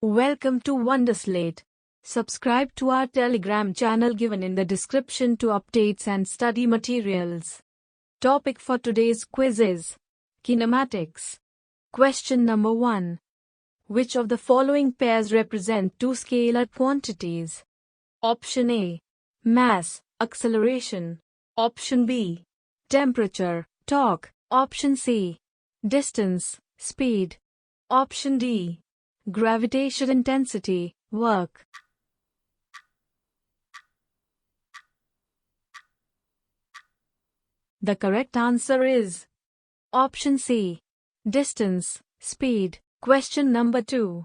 Welcome to Wonderslate. Subscribe to our Telegram channel given in the description to updates and study materials. Topic for today's quiz is Kinematics. Question number 1. Which of the following pairs represent two scalar quantities? Option A. Mass, acceleration. Option B. Temperature, torque. Option C. Distance, speed. Option D. Gravitational intensity, work. The correct answer is option C. Distance, speed. Question number 2.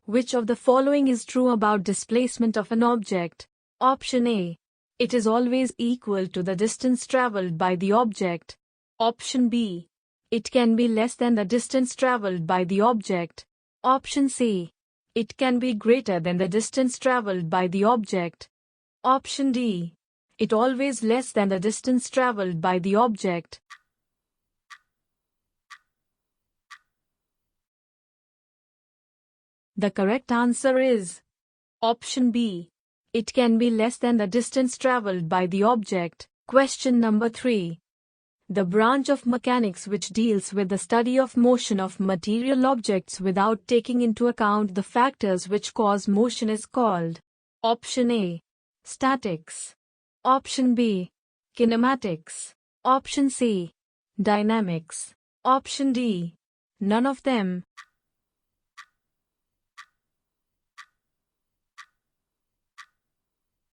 Which of the following is true about displacement of an object? Option A. It is always equal to the distance traveled by the object. Option B. It can be less than the distance traveled by the object. Option C. It can be greater than the distance traveled by the object. Option D. It always less than the distance traveled by the object. The correct answer is option B. It can be less than the distance traveled by the object. Question number 3. The branch of mechanics which deals with the study of motion of material objects without taking into account the factors which cause motion is called. Option A. Statics. Option B. Kinematics. Option C. Dynamics. Option D. None of them.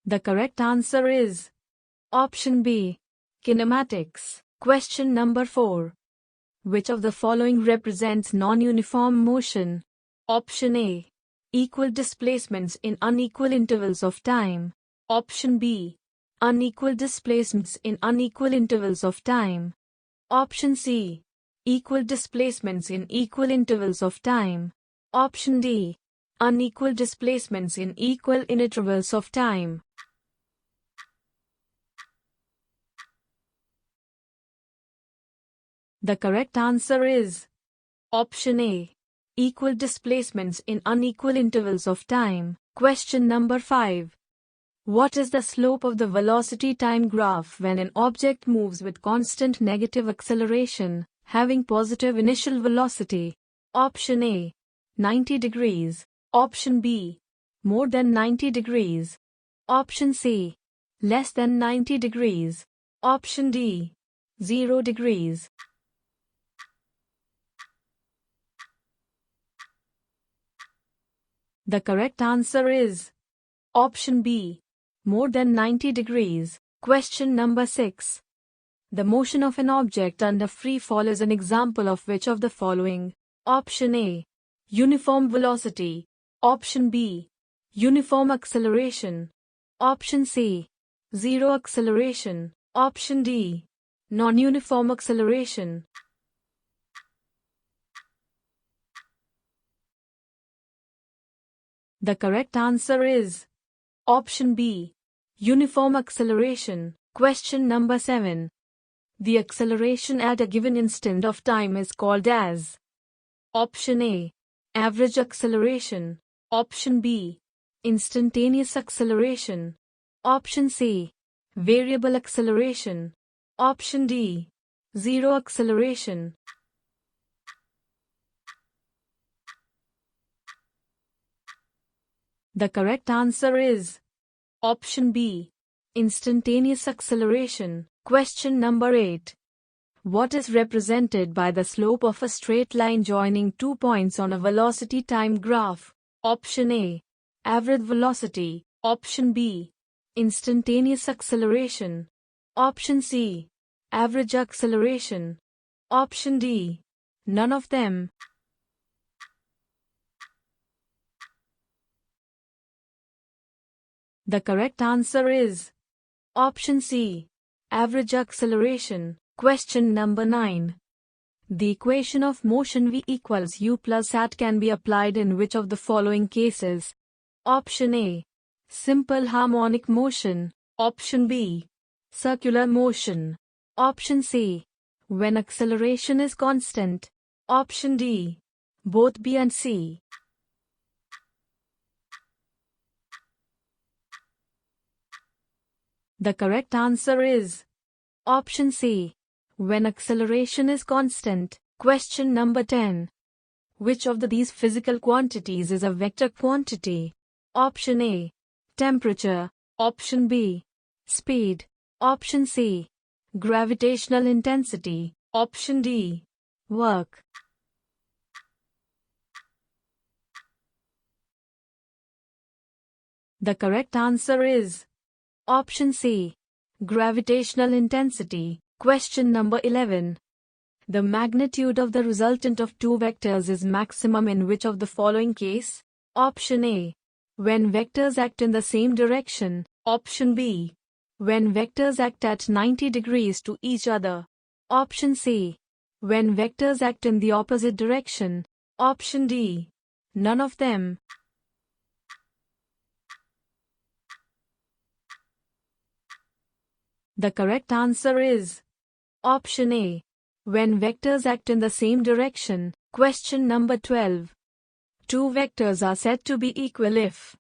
The correct answer is option B. Kinematics. Question number 4. Which of the following represents non-uniform motion? Option A. Equal displacements in unequal intervals of time. Option B. Unequal displacements in unequal intervals of time. Option C. Equal displacements in equal intervals of time. Option D. Unequal displacements in equal intervals of time. The correct answer is option A. Equal displacements in unequal intervals of time. Question number 5. What is the slope of the velocity time graph when an object moves with constant negative acceleration, having positive initial velocity? Option A. 90 degrees. Option B. More than 90 degrees. Option C. Less than 90 degrees. Option D. 0 degrees. The correct answer is option B. More than 90 degrees. Question number 6. The motion of an object under free fall is an example of which of the following? Option A. Uniform velocity. Option B. Uniform acceleration. Option C. Zero acceleration. Option D. Non-uniform acceleration. The correct answer is option B. Uniform acceleration. Question number 7. The acceleration at a given instant of time is called as option A. Average acceleration. Option B. Instantaneous acceleration. Option C. Variable acceleration. Option D. Zero acceleration. The correct answer is option B. Instantaneous acceleration. Question number 8. What is represented by the slope of a straight line joining 2 points on a velocity time graph? Option A. Average velocity. Option B. Instantaneous acceleration. Option C. Average acceleration. Option D. None of them. The correct answer is option C. Average acceleration. Question number 9. The equation of motion V equals u+at can be applied in which of the following cases? Option A. Simple harmonic motion. Option B. Circular motion. Option C. When acceleration is constant. Option D. Both B and C. The correct answer is option C. When acceleration is constant. Question number 10. Which of these physical quantities is a vector quantity? Option A. Temperature. Option B. Speed. Option C. Gravitational intensity. Option D. Work. The correct answer is option C. Gravitational intensity. Question number 11. The magnitude of the resultant of two vectors is maximum in which of the following case? Option A. When vectors act in the same direction. Option B. When vectors act at 90 degrees to each other. Option C. When vectors act in the opposite direction. Option D. None of them. The correct answer is option A. When vectors act in the same direction. Question number 12. Two vectors are said to be equal if.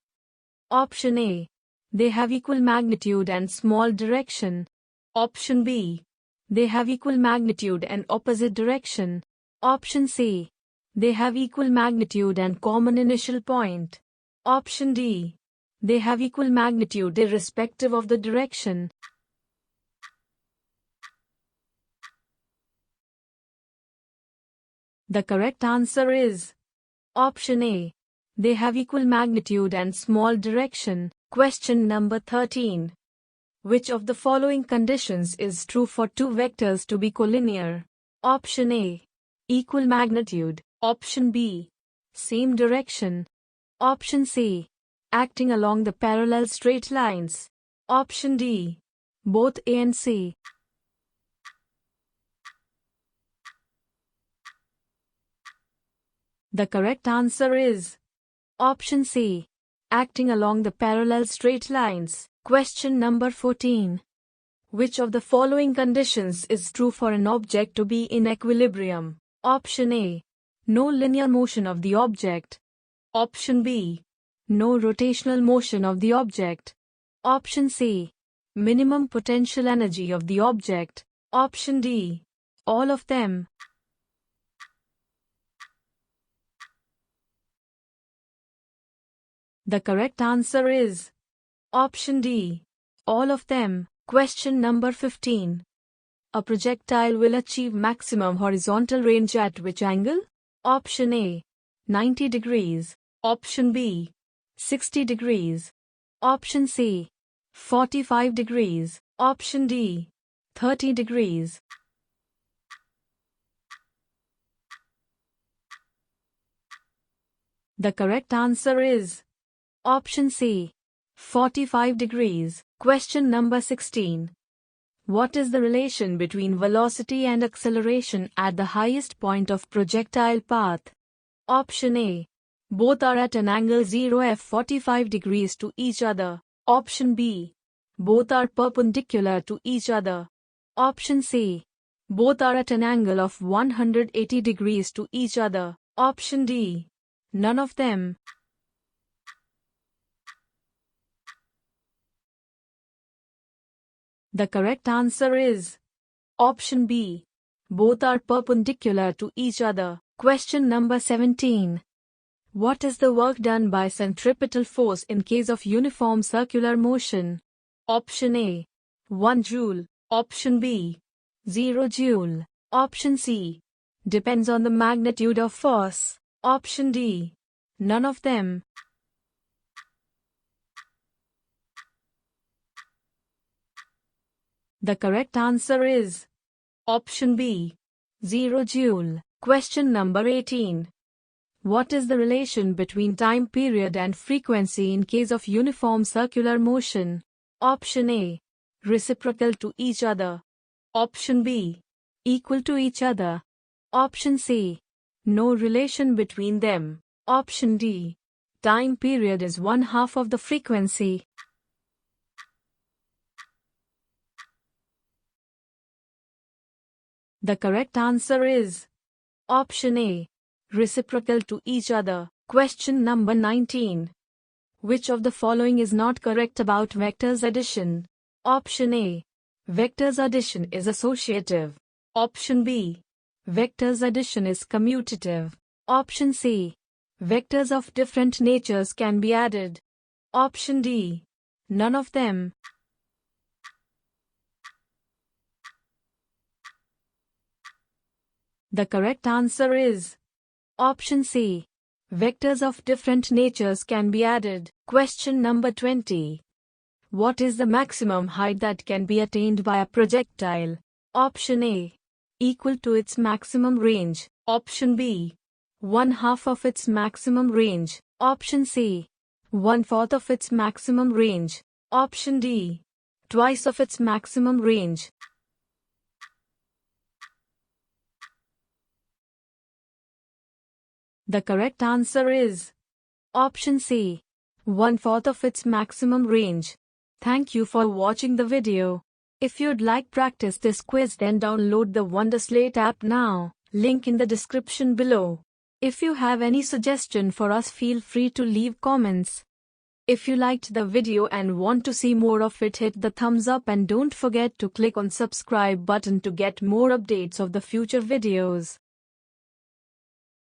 Option A. They have equal magnitude and small direction. Option B. They have equal magnitude and opposite direction. Option C. They have equal magnitude and common initial point. Option D. They have equal magnitude irrespective of the direction. The correct answer is option A. They have equal magnitude and small direction. Question number 13. Which of the following conditions is true for two vectors to be collinear? Option A. Equal magnitude. Option B. Same direction. Option C. Acting along the parallel straight lines. Option D. Both A and C. The correct answer is option C. Acting along the parallel straight lines. Question number 14. Which of the following conditions is true for an object to be in equilibrium? Option A. No linear motion of the object. Option B. No rotational motion of the object. Option C. Minimum potential energy of the object. Option D. All of them. The correct answer is option D. All of them. Question number 15. A projectile will achieve maximum horizontal range at which angle? Option A. 90 degrees. Option B. 60 degrees. Option C. 45 degrees. Option D. 30 degrees. The correct answer is option C. 45 degrees. Question number 16. What is the relation between velocity and acceleration at the highest point of projectile path? Option A. Both are at an angle 0 45 degrees to each other. Option B. Both are perpendicular to each other. Option C. Both are at an angle of 180 degrees to each other. Option D. None of them. The correct answer is option B. Both are perpendicular to each other. Question number 17. What is the work done by centripetal force in case of uniform circular motion? Option A. 1 joule. Option B. 0 joule. Option C. Depends on the magnitude of force. Option D. None of them. The correct answer is option B. 0 joule. Question number 18. What is the relation between time period and frequency in case of uniform circular motion? Option A. Reciprocal to each other. Option B. Equal to each other. Option C. No relation between them. Option D. Time period is 1/2 of the frequency. The correct answer is option A. Reciprocal to each other. Question number 19. Which of the following is not correct about vectors addition? Option A. Vectors addition is associative. Option B. Vectors addition is commutative. Option C. Vectors of different natures can be added. Option D. None of them. The correct answer is Option C. Vectors of different natures can be added. Question number 20. What is the maximum height that can be attained by a projectile? Option A. Equal to its maximum range. Option B. 1/2 of its maximum range. Option C. 1/4 of its maximum range. Option D. Twice of its maximum range. The correct answer is Option C. 1/4 of its maximum range. Thank you for watching the video. If you'd like practice this quiz, then download the Wonderslate app now. Link in the description below. If you have any suggestion for us, feel free to leave comments. If you liked the video and want to see more of it, hit the thumbs up and don't forget to click on subscribe button to get more updates of the future videos.